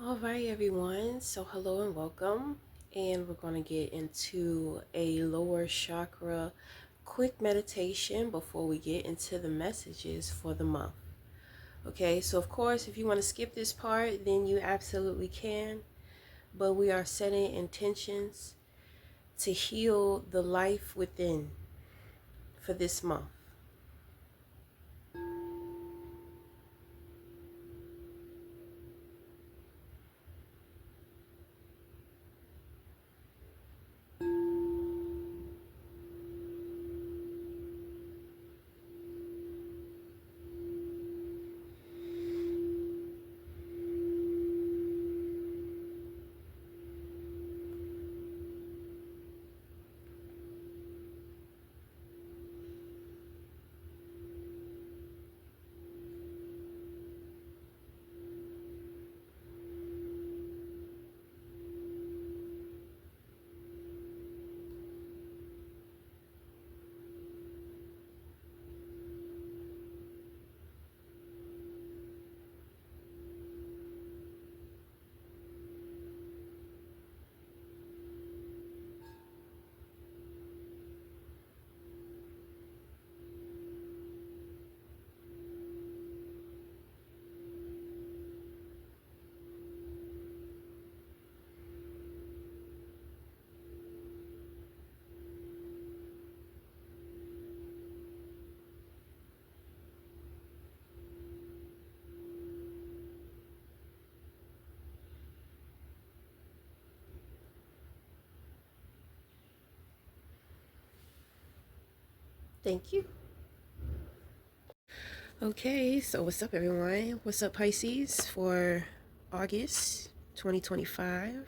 All right, everyone. So, hello and welcome. And we're going to get into a lower chakra quick meditation before we get into the messages for the month. Okay, so of course, if you want to skip this part, then you absolutely can. But we are setting intentions to heal the life within for this month. Thank you. Okay, so what's up, everyone? What's up, Pisces, for August 2025? And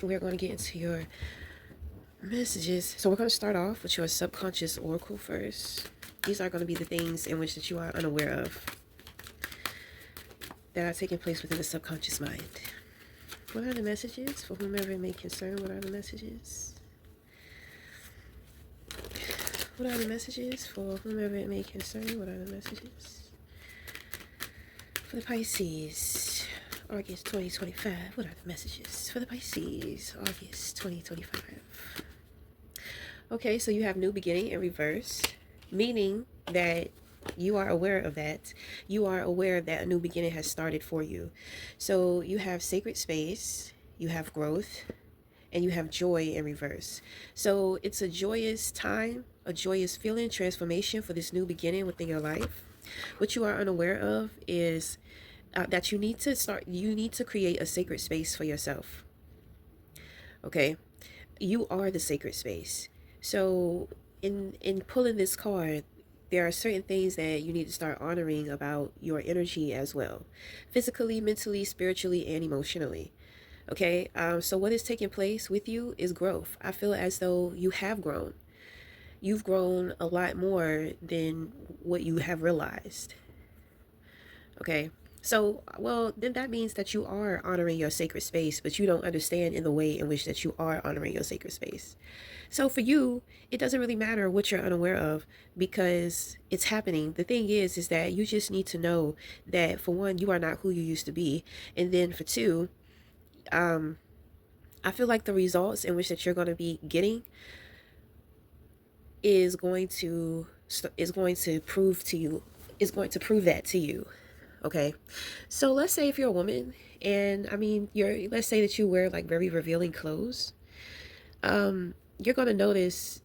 we're going to get into your messages. So we're going to start off with your subconscious oracle first. These are going to be the things in which that you are unaware of that are taking place within the subconscious mind. What are the messages for whomever it may concern? What are the messages? What are the messages for whomever it may concern? What are the messages for the Pisces? August 2025. What are the messages for the Pisces? August 2025. Okay, so you have new beginning in reverse, meaning that you are aware of that. You are aware that a new beginning has started for you. So you have sacred space, you have growth, and you have joy in reverse. So it's a joyous time, a joyous feeling, transformation for this new beginning within your life. What you are unaware of is that you need to create a sacred space for yourself. Okay, you are the sacred space. So in pulling this card, there are certain things that you need to start honoring about your energy as well, physically, mentally, spiritually, and emotionally. Okay, so what is taking place with you is growth. I feel as though you have grown. You've grown a lot more than what you have realized. Okay, so, well, then that means that you are honoring your sacred space, but you don't understand in the way in which that you are honoring your sacred space. So for you, it doesn't really matter what you're unaware of because it's happening. The thing is that you just need to know that, for one, you are not who you used to be. And then for two, I feel like the results in which that you're going to be getting is going to prove to you is going to prove that to you. Okay, so let's say if you're a woman, and I mean, let's say that you wear like very revealing clothes. You're going to notice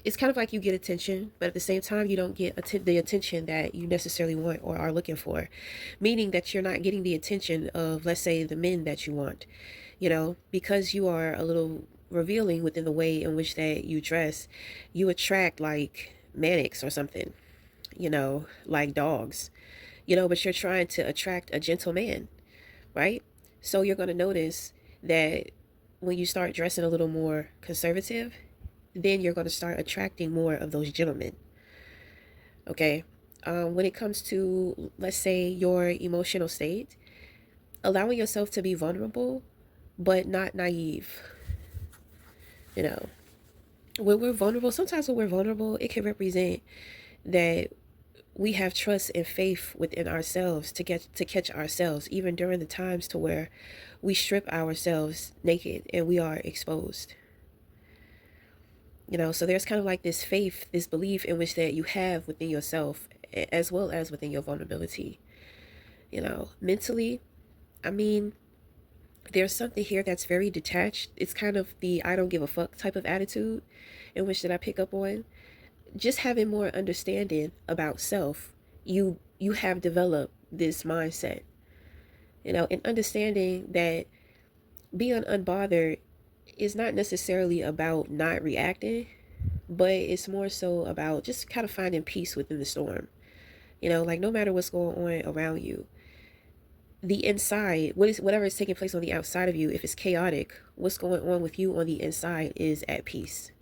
it's kind of like you get attention, but at the same time, you don't get the attention that you necessarily want or are looking for, meaning that you're not getting the attention of, let's say, the men that you want, because you are a little revealing within the way in which that you dress. You attract like manics or something, like dogs, but you're trying to attract a gentle man, right? So you're going to notice that when you start dressing a little more conservative, then you're going to start attracting more of those gentlemen. Okay. When it comes to, let's say, your emotional state, allowing yourself to be vulnerable, but not naive. You know, when we're vulnerable, sometimes when we're vulnerable, it can represent that we have trust and faith within ourselves to catch ourselves, even during the times to where we strip ourselves naked and we are exposed. So there's kind of like this faith, this belief in which that you have within yourself, as well as within your vulnerability. Mentally, I mean, there's something here that's very detached. It's kind of the I don't give a fuck type of attitude in which that I pick up on. Just having more understanding about self, you have developed this mindset, and understanding that being unbothered is not necessarily about not reacting, but it's more so about just kind of finding peace within the storm. Like no matter what's going on around you, the inside, whatever is taking place on the outside of you, if it's chaotic, what's going on with you on the inside is at peace.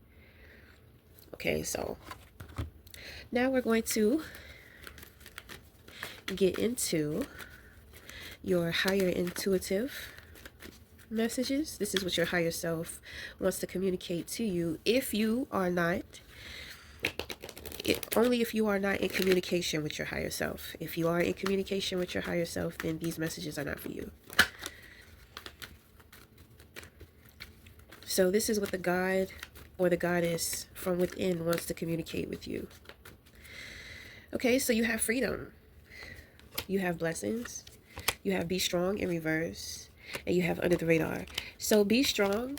Okay, so now we're going to get into your higher intuitive messages. This is what your higher self wants to communicate to you only if you are not in communication with your higher self. If you are in communication with your higher self, then these messages are not for you. So this is what the God or the goddess from within wants to communicate with you. Okay, so you have freedom. You have blessings. You have be strong in reverse. And you have under the radar. So be strong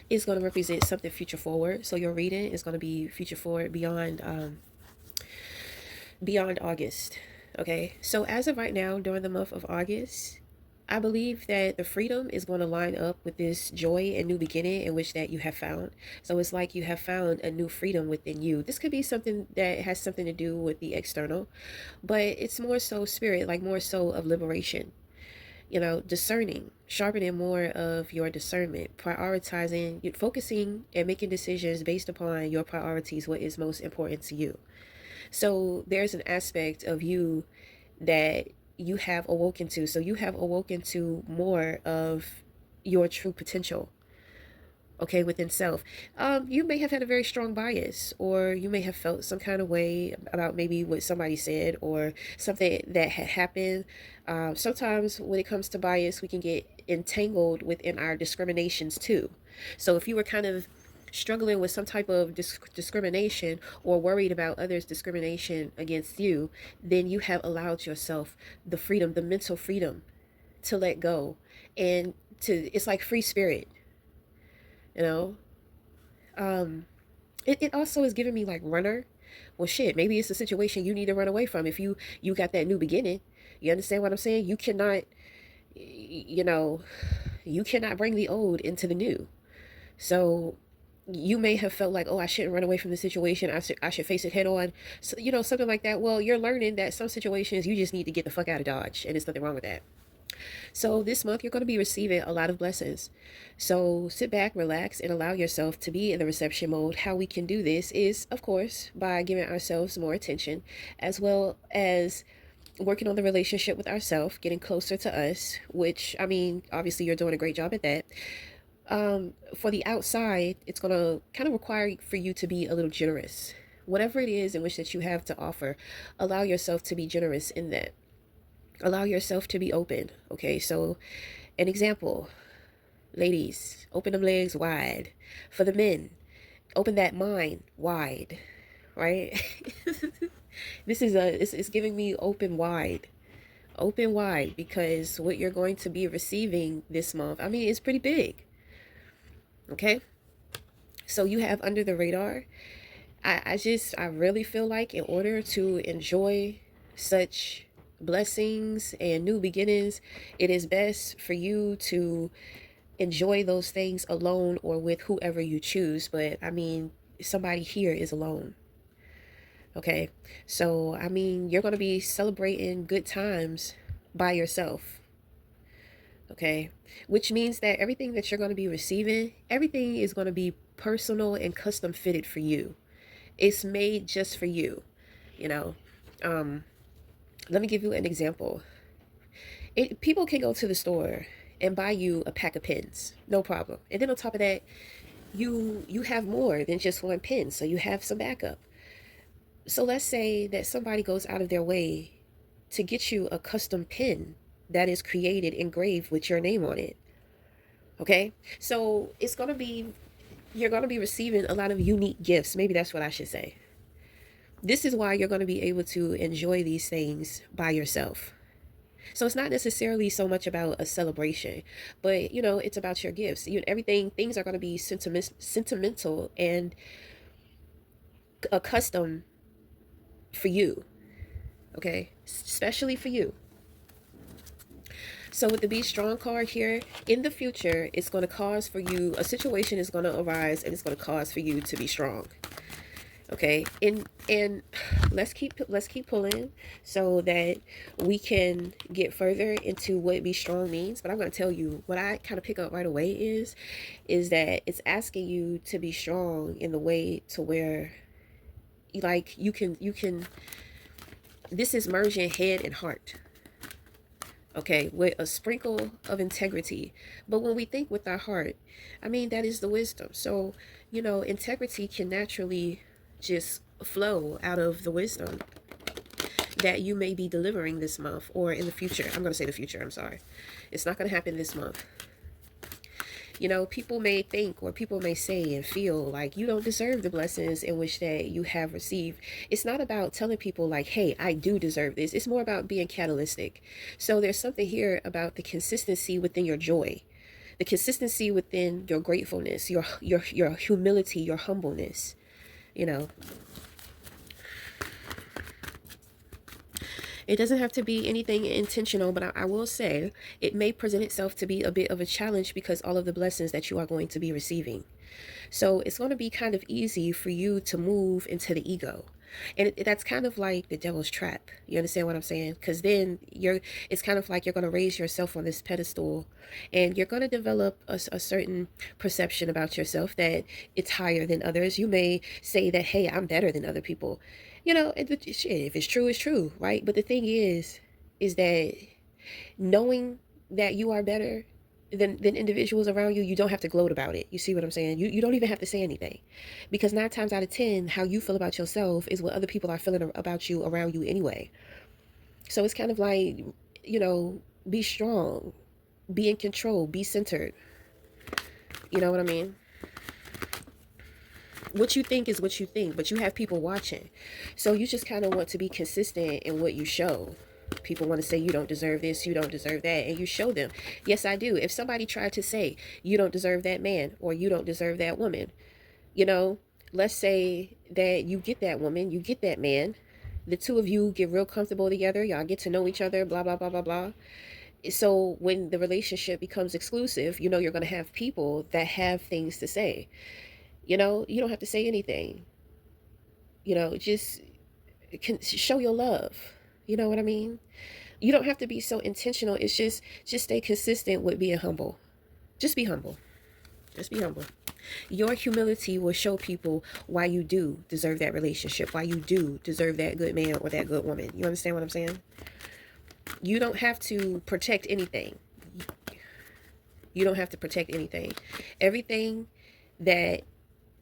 is going to represent something future forward. So your reading is going to be future forward beyond August. Okay, so as of right now, during the month of August, I believe that the freedom is going to line up with this joy and new beginning in which that you have found. So it's like you have found a new freedom within you. This could be something that has something to do with the external, but it's more so spirit, like more so of liberation. Discerning, sharpening more of your discernment, prioritizing, focusing and making decisions based upon your priorities, what is most important to you. So there's an aspect of you that you have awoken to. So you have awoken to more of your true potential, okay, within self. You may have had a very strong bias, or you may have felt some kind of way about maybe what somebody said or something that had happened. Sometimes when it comes to bias, we can get entangled within our discriminations too. So if you were kind of struggling with some type of discrimination or worried about others' discrimination against you, then you have allowed yourself the freedom, the mental freedom to let go. And it's like free spirit, you know? It also is giving me like runner. Well, shit, maybe it's a situation you need to run away from. If you got that new beginning, you understand what I'm saying? You cannot, you cannot bring the old into the new. So you may have felt like, oh, I shouldn't run away from the situation. I should face it head on. So, something like that. Well, you're learning that some situations you just need to get the fuck out of Dodge, and there's nothing wrong with that. So this month you're going to be receiving a lot of blessings. So sit back, relax, and allow yourself to be in the reception mode. How we can do this is, of course, by giving ourselves more attention, as well as working on the relationship with ourselves, getting closer to us, which, I mean, obviously you're doing a great job at that. For the outside, it's going to kind of require for you to be a little generous. Whatever it is in which that you have to offer, allow yourself to be generous in that. Allow yourself to be open. Okay, so an example, ladies, open them legs wide. For the men, open that mind wide, right? This is it's giving me open wide, because what you're going to be receiving this month, I mean, it's pretty big. Okay, so you have under the radar. I really feel like in order to enjoy such blessings and new beginnings, it is best for you to enjoy those things alone or with whoever you choose. But I mean, somebody here is alone. Okay, so I mean, you're going to be celebrating good times by yourself. Okay, which means that everything that you're going to be receiving, everything is going to be personal and custom fitted for you. It's made just for you, you know. Let me give you an example. People can go to the store and buy you a pack of pens, no problem. And then on top of that, you have more than just one pen, so you have some backup. So let's say that somebody goes out of their way to get you a custom pin that is created, engraved with your name on it. Okay? So it's going to be, you're going to be receiving a lot of unique gifts. Maybe that's what I should say. This is why you're going to be able to enjoy these things by yourself. So it's not necessarily so much about a celebration, but it's about your gifts. Everything, things are going to be sentimental and a custom for you. Okay, especially for you. So with the Be Strong card here, in the future, it's going to cause for you, a situation is going to arise and it's going to cause for you to be strong. Okay, and let's keep pulling so that we can get further into what Be Strong means. But I'm going to tell you what I kind of pick up right away is that it's asking you to be strong in the way to where, like, you can this is merging head and heart, okay, with a sprinkle of integrity. But when we think with our heart, I mean, that is the wisdom. So integrity can naturally just flow out of the wisdom that you may be delivering this month or in the future. I'm going to say the future. I'm sorry. It's not going to happen this month. People may think, or people may say and feel like you don't deserve the blessings in which that you have received. It's not about telling people like, hey, I do deserve this. It's more about being catalytic. So there's something here about the consistency within your joy, the consistency within your gratefulness, your humility, your humbleness. It doesn't have to be anything intentional, but I will say it may present itself to be a bit of a challenge because all of the blessings that you are going to be receiving. So it's going to be kind of easy for you to move into the ego. And that's kind of like the devil's trap. You understand what I'm saying? Because then it's kind of like you're going to raise yourself on this pedestal and you're going to develop a certain perception about yourself that it's higher than others. You may say that, hey, I'm better than other people. If it's true, it's true, right? But the thing is that knowing that you are better than individuals around you, you don't have to gloat about it. You see what I'm saying? You don't even have to say anything, because 9 times out of 10, how you feel about yourself is what other people are feeling about you around you anyway. So it's kind of like, be strong, be in control, be centered. You know what I mean? What you think is what you think, but you have people watching. So you just kind of want to be consistent in what you show. People want to say you don't deserve this, you don't deserve that, and you show them, yes, I do. If somebody tried to say you don't deserve that man or you don't deserve that woman, let's say that you get that woman, you get that man, the two of you get real comfortable together, y'all get to know each other, blah, blah, blah, blah, blah. So when the relationship becomes exclusive, you're going to have people that have things to say. You don't have to say anything. Just show your love. You know what I mean? You don't have to be so intentional. It's just stay consistent with being humble. Just be humble. Just be humble. Your humility will show people why you do deserve that relationship, why you do deserve that good man or that good woman. You understand what I'm saying? You don't have to protect anything. You don't have to protect anything. Everything that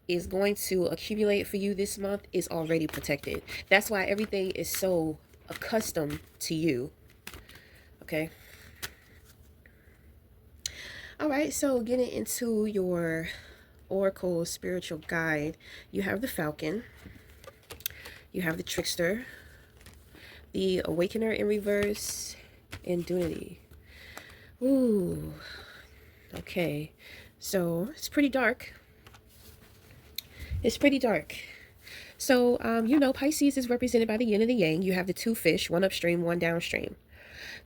is going to accumulate for you this month is already protected. That's why everything is so accustomed to you. Okay. All right. So getting into your Oracle spiritual guide, you have the Falcon, you have the Trickster, the Awakener in reverse, and Duality. Ooh. Okay. So it's pretty dark. It's pretty dark. So, Pisces is represented by the yin and the yang. You have the two fish, one upstream, one downstream.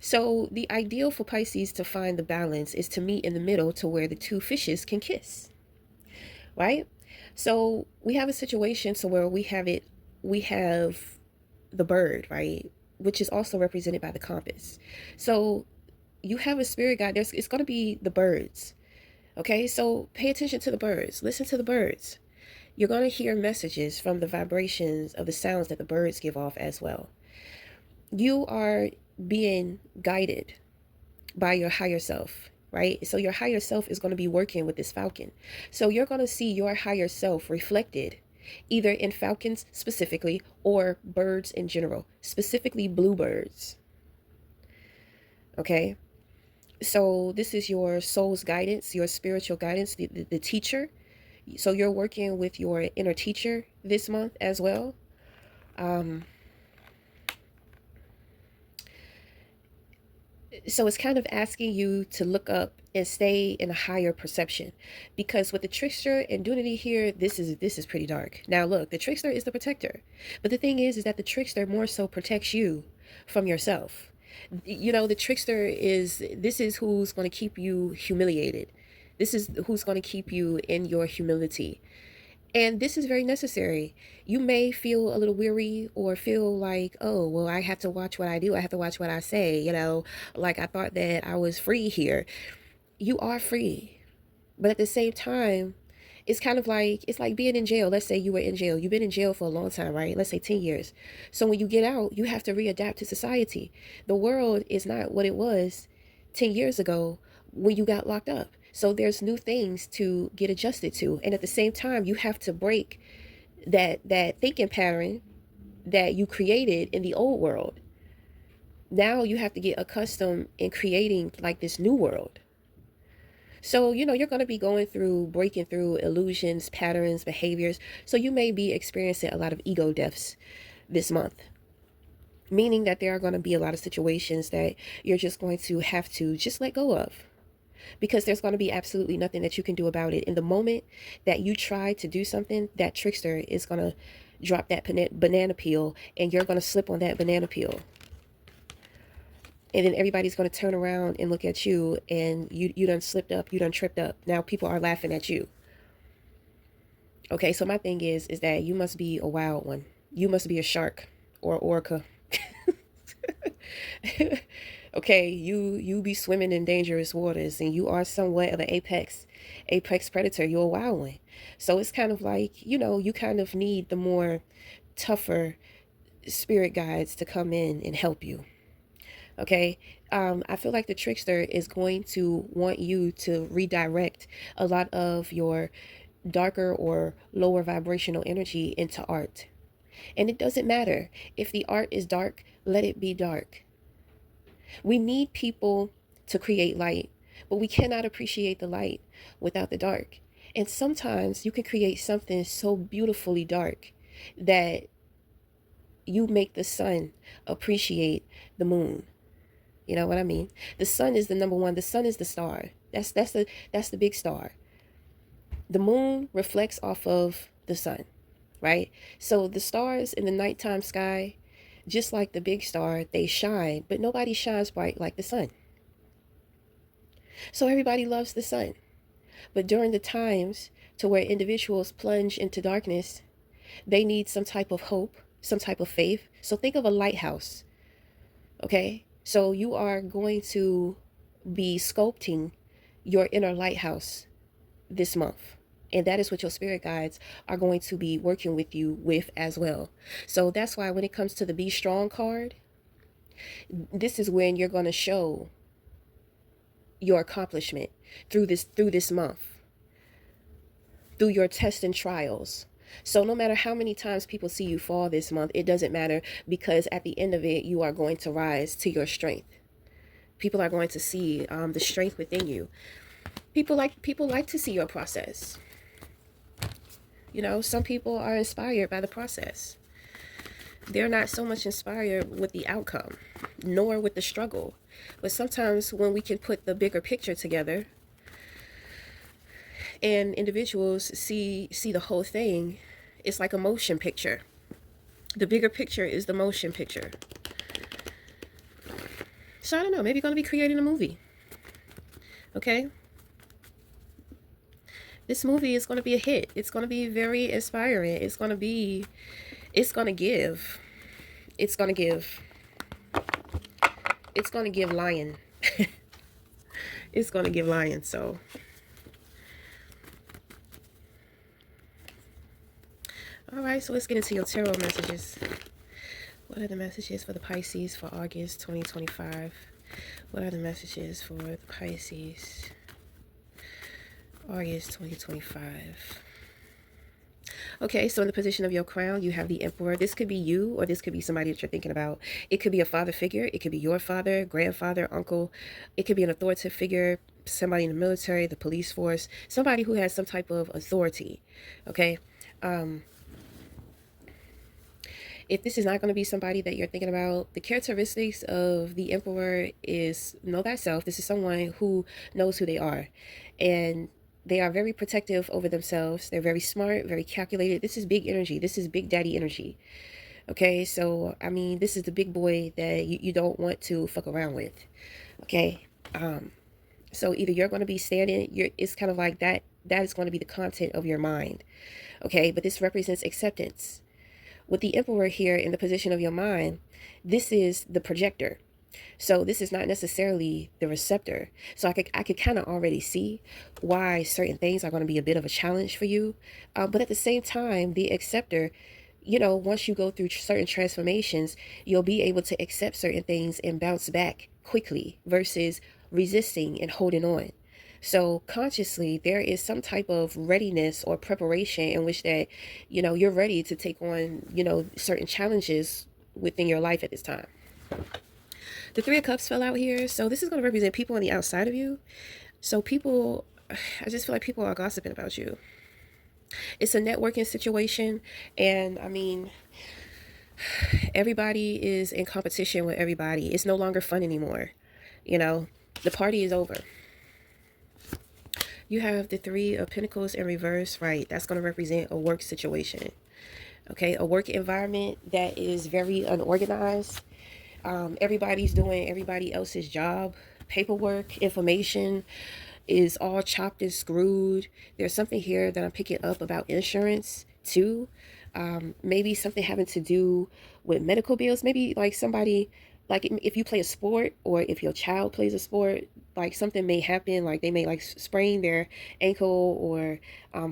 So the ideal for Pisces to find the balance is to meet in the middle to where the two fishes can kiss, right? So we have a situation so where we have the bird, right? Which is also represented by the compass. So you have a spirit guide. It's going to be the birds. Okay, so pay attention to the birds. Listen to the birds. You're going to hear messages from the vibrations of the sounds that the birds give off as well. You are being guided by your higher self, right? So your higher self is going to be working with this falcon. So you're going to see your higher self reflected either in falcons specifically or birds in general, specifically bluebirds. Okay? So this is your soul's guidance, your spiritual guidance, the teacher. So you're working with your inner teacher this month as well. So it's kind of asking you to look up and stay in a higher perception, because with the trickster and duality here, this is pretty dark. Now look, the trickster is the protector, but the thing is that the trickster more so protects you from yourself. You know, the trickster is, this is who's going to keep you humiliated. This is who's going to keep you in your humility. And this is very necessary. You may feel a little weary or feel like, oh, well, I have to watch what I do. I have to watch what I say. You know, like I thought that I was free here. You are free. But at the same time, it's kind of like, it's like being in jail. Let's say you were in jail. You've been in jail for a long time, right? Let's say 10 years. So when you get out, you have to readapt to society. The world is not what it was 10 years ago when you got locked up. So there's new things to get adjusted to. And at the same time, you have to break that thinking pattern that you created in the old world. Now you have to get accustomed in creating like this new world. So, you know, you're going to be going through, breaking through illusions, patterns, behaviors. So you may be experiencing a lot of ego deaths this month, meaning that there are going to be a lot of situations that you're just going to have to just let go of, because there's going to be absolutely nothing that you can do about it. In the moment that you try to do something, that trickster is going to drop that banana peel, and you're going to slip on that banana peel. And then everybody's going to turn around and look at you, and you done slipped up, you done tripped up. Now people are laughing at you. Okay, so my thing is that you must be a wild one. You must be a shark or orca. Okay, you be swimming in dangerous waters, and you are somewhat of an apex predator. You're a wild one. So it's kind of like, you know, you kind of need the more tougher spirit guides to come in and help you. Okay, I feel like the trickster is going to want you to redirect a lot of your darker or lower vibrational energy into art. And it doesn't matter if the art is dark, let it be dark. We need people to create light, but we cannot appreciate the light without the dark. And sometimes you can create something so beautifully dark that you make the sun appreciate the moon. You know what I mean? The sun is the number one. The sun is the star. That's the big star. The moon reflects off of the sun, right? So the stars in the nighttime sky, just like the big star, they shine, but nobody shines bright like the sun. So everybody loves the sun. But during the times to where individuals plunge into darkness, they need some type of hope, some type of faith. So think of a lighthouse. Okay? So you are going to be sculpting your inner lighthouse this month. And that is what your spirit guides are going to be working with you with as well. So that's why when it comes to the Be Strong card, this is when you're going to show your accomplishment through this month, through your tests and trials. So no matter how many times people see you fall this month, it doesn't matter, because at the end of it, you are going to rise to your strength. People are going to see the strength within you. People like to see your process. You know, some people are inspired by the process. They're not so much inspired with the outcome, nor with the struggle. But sometimes when we can put the bigger picture together, and individuals see the whole thing, it's like a motion picture. The bigger picture is the motion picture. So I don't know, maybe you're going to be creating a movie. Okay? This movie is going to be a hit. It's going to be very inspiring. It's going to give. It's going to give lion. It's going to give lion. So all right, so let's get into your tarot messages. What are the messages for the Pisces for August 2025? What are the messages for the Pisces August 2025? Okay, so in the position of your crown, you have the Emperor. This could be you, or this could be somebody that you're thinking about. It could be a father figure. It could be your father, grandfather, uncle. It could be an authoritative figure, somebody in the military, the police force, somebody who has some type of authority. Okay. If this is not going to be somebody that you're thinking about, the characteristics of the Emperor is know thyself. This is someone who knows who they are. And they are very protective over themselves. They're very smart, very calculated. This is big energy. This is big daddy energy. Okay, so I mean, this is the big boy that you don't want to fuck around with. Okay, so either you're going to be standing, it's kind of like that. That is going to be the content of your mind. Okay, but this represents acceptance. With the Emperor here in the position of your mind, this is the projector. So this is not necessarily the receptor. So I could kind of already see why certain things are going to be a bit of a challenge for you. But at the same time, the acceptor, once you go through certain transformations, you'll be able to accept certain things and bounce back quickly versus resisting and holding on. So consciously, there is some type of readiness or preparation in which that, you're ready to take on, certain challenges within your life at this time. The Three of Cups fell out here. So this is going to represent people on the outside of you. So people, I just feel like people are gossiping about you. It's a networking situation. And I mean, everybody is in competition with everybody. It's no longer fun anymore. The party is over. You have the Three of Pentacles in reverse, right? That's going to represent a work situation. Okay, a work environment that is very unorganized. Everybody's doing everybody else's job. Paperwork, information is all chopped and screwed. There's something here that I'm picking up about insurance too. Maybe something having to do with medical bills. Maybe like somebody, like if you play a sport or if your child plays a sport, like something may happen, like they may like sprain their ankle or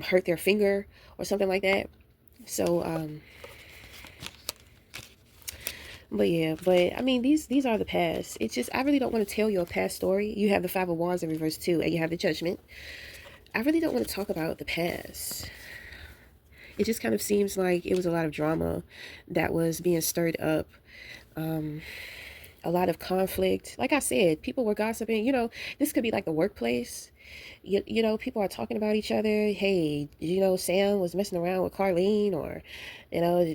hurt their finger or something like that. So but I mean, these are the past. It's just, I really don't want to tell you a past story. You have the Five of Wands in reverse too, and you have the Judgment. I really don't want to talk about the past. It just kind of seems like it was a lot of drama that was being stirred up. A lot of conflict. Like I said, people were gossiping. This could be like the workplace. People are talking about each other. Hey, Sam was messing around with Carlene, or,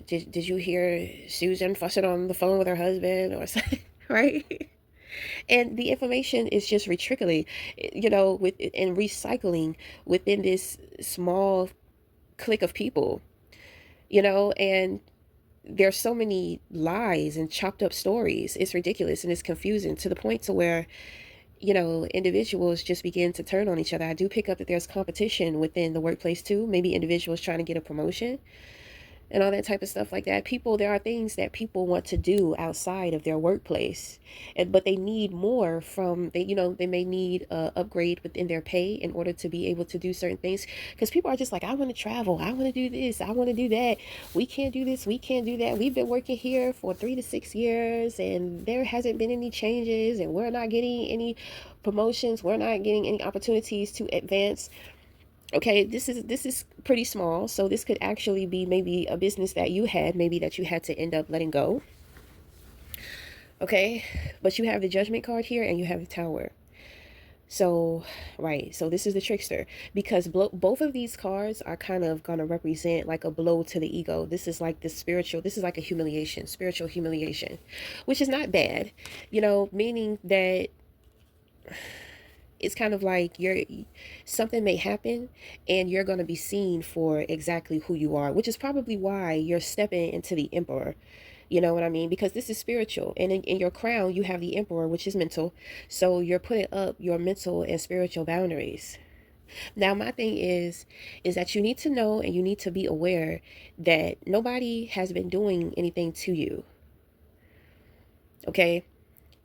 did you hear Susan fussing on the phone with her husband or something, right? And the information is just retrickling, and recycling within this small clique of people, and there's so many lies and chopped up stories. It's ridiculous and it's confusing to the point to where, individuals just begin to turn on each other. I do pick up that there's competition within the workplace too. Maybe individuals trying to get a promotion and all that type of stuff like that. There are things that people want to do outside of their workplace, but they need more from, they may need a upgrade within their pay in order to be able to do certain things, because people are just like, I want to travel, I want to do this, I want to do that. We can't do this, we can't do that. We've been working here for 3 to 6 years and there hasn't been any changes, and we're not getting any promotions, we're not getting any opportunities to advance. Okay, this is pretty small, so this could actually be maybe a business that you had, maybe that you had to end up letting go. Okay, but you have the Judgment card here and you have the Tower. So, right, so this is the Trickster, because both of these cards are kind of going to represent like a blow to the ego. This is like the spiritual, this is like a humiliation, spiritual humiliation, which is not bad, meaning that it's kind of like something may happen and you're going to be seen for exactly who you are, which is probably why you're stepping into the Emperor. You know what I mean? Because this is spiritual, and in your crown you have the Emperor, which is mental. So you're putting up your mental and spiritual boundaries. Now my thing is that you need to know and you need to be aware that nobody has been doing anything to you. Okay,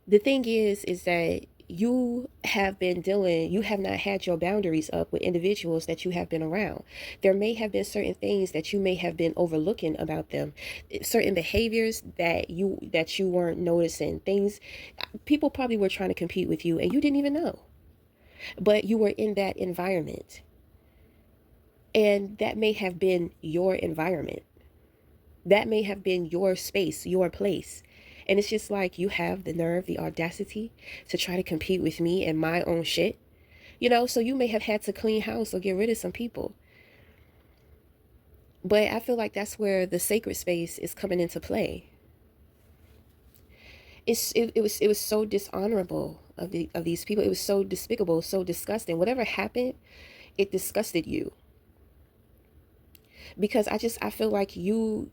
the thing is that you have not had your boundaries up with individuals that you have been around. There may have been certain things that you may have been overlooking about them, certain behaviors that you weren't noticing, things people probably were trying to compete with you and you didn't even know, but you were in that environment. And that may have been your environment. That may have been your space, your place. And it's just like, you have the nerve, the audacity to try to compete with me and my own shit. So you may have had to clean house or get rid of some people. But I feel like that's where the sacred space is coming into play. It was so dishonorable of these people. It was so despicable, so disgusting. Whatever happened, it disgusted you. Because I feel like you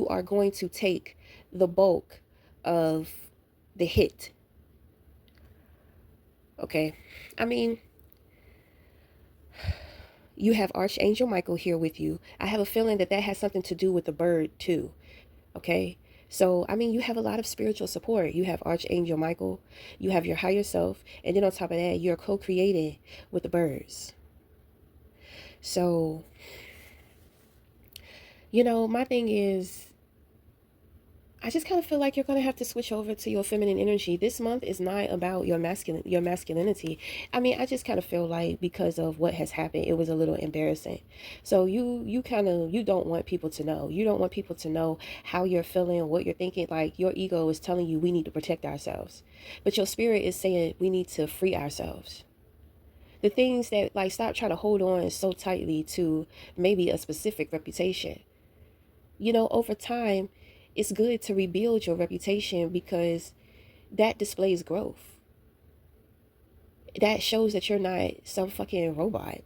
are going to take the bulk of the hit. Okay? I mean, you have Archangel Michael here with you. I have a feeling that has something to do with the bird too. Okay? So, I mean, you have a lot of spiritual support. You have Archangel Michael, you have your higher self, and then on top of that, you're co-creating with the birds. So, my thing is, I just kind of feel like you're going to have to switch over to your feminine energy. This month is not about your masculinity. I mean, I just kind of feel like, because of what has happened, it was a little embarrassing. So you don't want people to know. You don't want people to know how you're feeling, what you're thinking. Like, your ego is telling you we need to protect ourselves. But your spirit is saying we need to free ourselves. The things that, like, stop trying to hold on so tightly to maybe a specific reputation. Over time, it's good to rebuild your reputation, because that displays growth. That shows that you're not some fucking robot.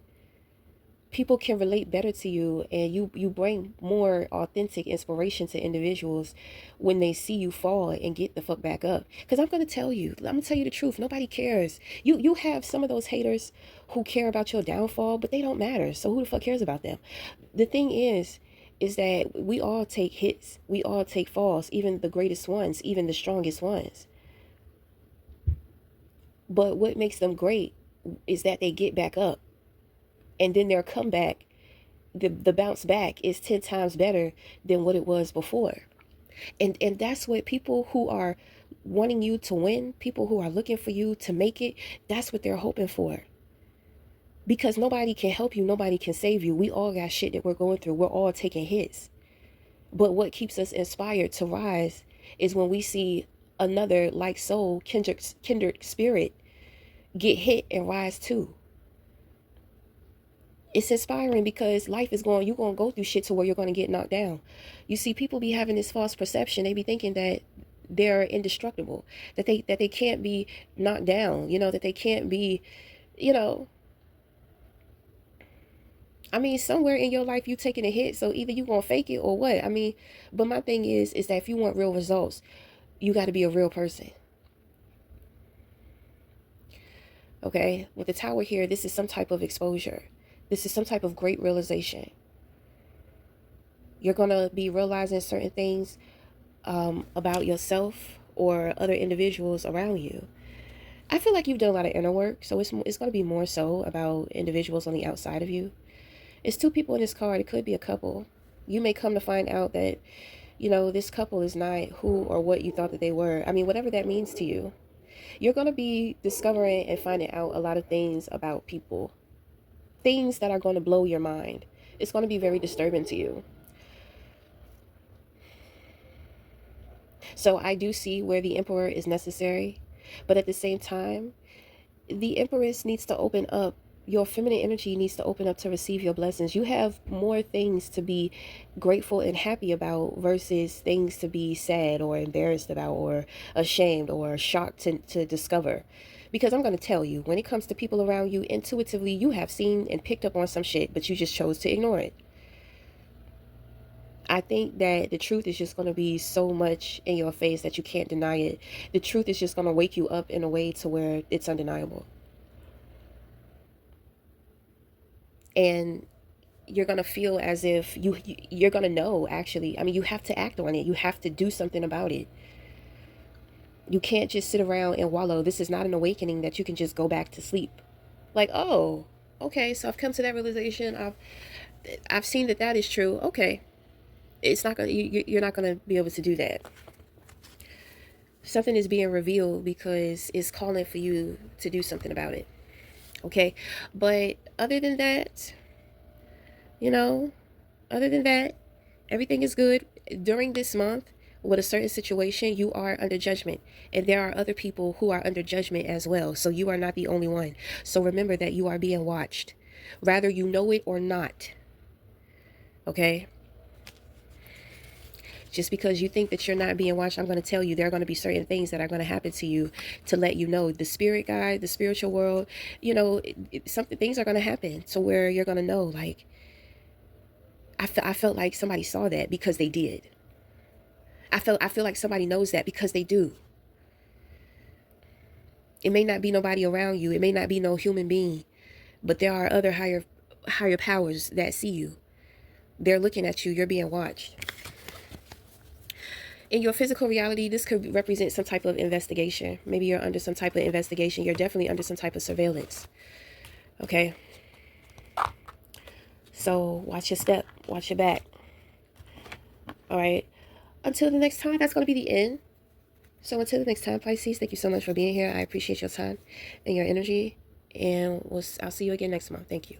People can relate better to you, and you bring more authentic inspiration to individuals when they see you fall and get the fuck back up. Because I'm going to tell you the truth. Nobody cares. You have some of those haters who care about your downfall, but they don't matter. So who the fuck cares about them? The thing is that we all take hits. We all take falls, even the greatest ones, even the strongest ones. But what makes them great is that they get back up, and then their comeback, the bounce back, is 10 times better than what it was before. And that's what people who are wanting you to win, people who are looking for you to make it, that's what they're hoping for. Because nobody can help you, nobody can save you. We all got shit that we're going through. We're all taking hits. But what keeps us inspired to rise is when we see another like soul, kindred spirit, get hit and rise too. It's inspiring, because life is you're going to go through shit to where you're going to get knocked down. You see, people be having this false perception. They be thinking that they're indestructible, that they can't be knocked down, that they can't be, you know, I mean, somewhere in your life you taking a hit, so either you gonna fake it or what. I mean, but my thing is that if you want real results, you got to be a real person. Okay, with the tower here, this is some type of exposure. This is some type of great realization. You're gonna be realizing certain things about yourself or other individuals around you. I feel like you've done a lot of inner work, so it's gonna be more so about individuals on the outside of you. It's two people in this card. It could be a couple. You may come to find out that, this couple is not who or what you thought that they were. I mean, whatever that means to you. You're going to be discovering and finding out a lot of things about people. Things that are going to blow your mind. It's going to be very disturbing to you. So I do see where the Emperor is necessary. But at the same time, the Empress needs to open up. Your feminine energy needs to open up to receive your blessings. You have more things to be grateful and happy about versus things to be sad or embarrassed about or ashamed or shocked to discover. Because I'm going to tell you, when it comes to people around you, intuitively, you have seen and picked up on some shit, but you just chose to ignore it. I think that the truth is just going to be so much in your face that you can't deny it. The truth is just going to wake you up in a way to where it's undeniable. And you're going to feel as if you're going to know, actually. I mean, you have to act on it. You have to do something about it. You can't just sit around and wallow. This is not an awakening that you can just go back to sleep. Like, oh, okay, so I've come to that realization. I've seen that is true. Okay. It's not going to, you're not going to be able to do that. Something is being revealed because it's calling for you to do something about it. Okay. But other than that, You know, other than that, everything is good. During this month, with a certain situation, you are under judgment. And there are other people who are under judgment as well. So you are not the only one. So remember that you are being watched, whether you know it or not. Okay? Just because you think that you're not being watched, I'm going to tell you there are going to be certain things that are going to happen to you to let you know. The spirit guide, the spiritual world, you know, something, things are going to happen to where you're going to know, like, I felt like somebody saw that because they did. I feel like somebody knows that because they do. It may not be nobody around you. It may not be no human being, but there are other higher powers that see you. They're looking at you. You're being watched. In your physical reality, this could represent some type of investigation. Maybe you're under some type of investigation. You're definitely under some type of surveillance. Okay? So watch your step. Watch your back. All right? Until the next time, that's going to be the end. So until the next time, Pisces, thank you so much for being here. I appreciate your time and your energy. And I'll see you again next month. Thank you.